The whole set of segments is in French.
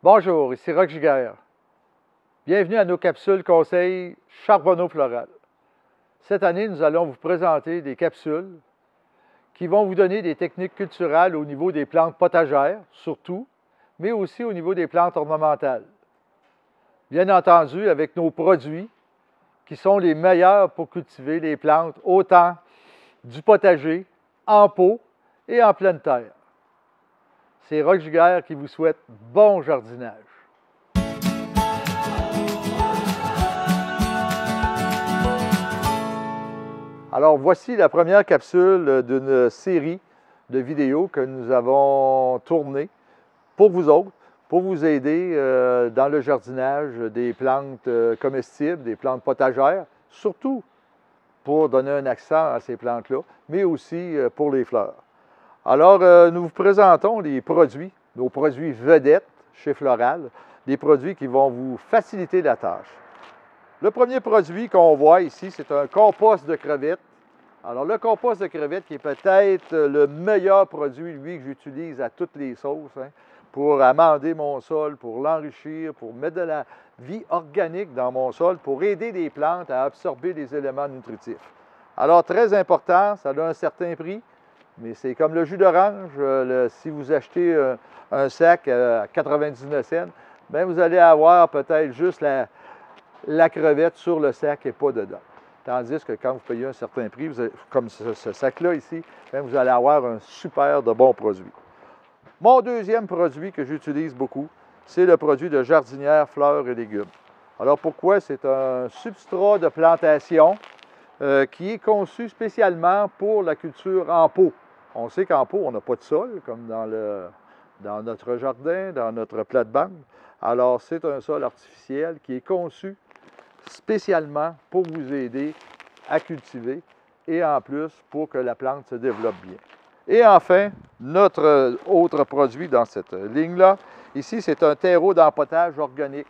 Bonjour, ici Roch Giguère. Bienvenue à nos capsules conseils Charbonneau Floral. Cette année, nous allons vous présenter des capsules qui vont vous donner des techniques culturales au niveau des plantes potagères, surtout, mais aussi au niveau des plantes ornementales. Bien entendu, avec nos produits qui sont les meilleurs pour cultiver les plantes, autant du potager, en pot et en pleine terre. C'est Roch Giguère qui vous souhaite bon jardinage. Alors, voici la première capsule d'une série de vidéos que nous avons tournées pour vous autres, pour vous aider dans le jardinage des plantes comestibles, des plantes potagères, surtout pour donner un accent à ces plantes-là, mais aussi pour les fleurs. Alors, nous vous présentons les produits, nos produits vedettes chez Floral, des produits qui vont vous faciliter la tâche. Le premier produit qu'on voit ici, c'est un compost de crevettes. Alors, le compost de crevettes qui est peut-être le meilleur produit, lui, que j'utilise à toutes les sauces, pour amender mon sol, pour l'enrichir, pour mettre de la vie organique dans mon sol, pour aider les plantes à absorber les éléments nutritifs. Alors, très important, ça a un certain prix, mais c'est comme le jus d'orange. Si vous achetez un sac à 99 cents, bien, vous allez avoir peut-être juste la crevette sur le sac et pas dedans. Tandis que quand vous payez un certain prix, comme ce sac-là ici, bien, vous allez avoir un super de bon produit. Mon deuxième produit que j'utilise beaucoup, c'est le produit de jardinière fleurs et légumes. Alors pourquoi? C'est un substrat de plantation qui est conçu spécialement pour la culture en pot. On sait qu'en pot, on n'a pas de sol, comme dans notre jardin, dans notre plate-bande. Alors, c'est un sol artificiel qui est conçu spécialement pour vous aider à cultiver et en plus pour que la plante se développe bien. Et enfin, notre autre produit dans cette ligne-là, ici, c'est un terreau d'empotage organique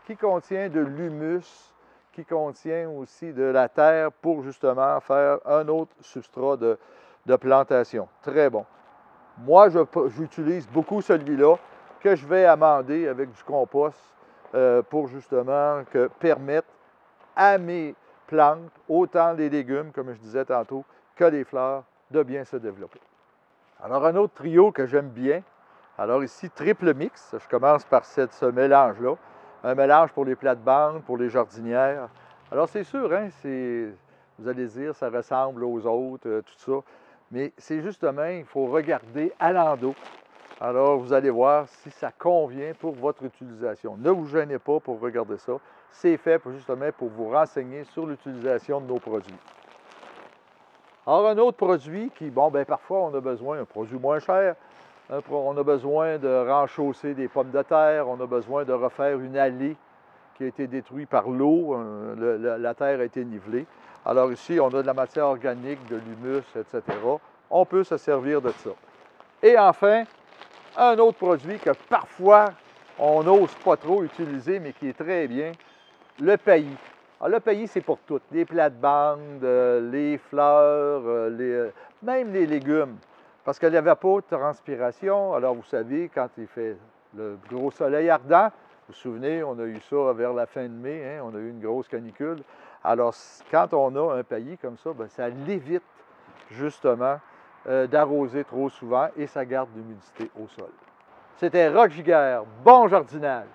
qui contient de l'humus, qui contient aussi de la terre pour justement faire un autre substrat de plantation. Très bon. Moi, j'utilise beaucoup celui-là que je vais amender avec du compost pour justement permettre à mes plantes, autant les légumes, comme je disais tantôt, que les fleurs, de bien se développer. Alors, un autre trio que j'aime bien, alors ici, triple mix. Je commence par ce mélange-là. Un mélange pour les plates-bandes, pour les jardinières. Alors, c'est sûr, vous allez dire, ça ressemble aux autres, tout ça. Mais c'est justement, il faut regarder à l'endos. Alors, vous allez voir si ça convient pour votre utilisation. Ne vous gênez pas pour regarder ça. C'est fait justement pour vous renseigner sur l'utilisation de nos produits. Alors, un autre produit qui, bon, bien, parfois, on a besoin d'un produit moins cher. On a besoin de renchausser des pommes de terre. On a besoin de refaire une allée qui a été détruite par l'eau. La terre a été nivelée. Alors ici, on a de la matière organique, de l'humus, etc. On peut se servir de ça. Et enfin, un autre produit que parfois, on n'ose pas trop utiliser, mais qui est très bien, le paillis. Alors, le paillis, c'est pour tout. Les plates-bandes, les fleurs, même les légumes. Parce qu'il n'y avait pas de transpiration. Alors, vous savez, quand il fait le gros soleil ardent, vous vous souvenez, on a eu ça vers la fin de mai, on a eu une grosse canicule. Alors, quand on a un paillis comme ça, bien, ça l'évite justement d'arroser trop souvent et ça garde l'humidité au sol. C'était Roch Giguère. Bon jardinage!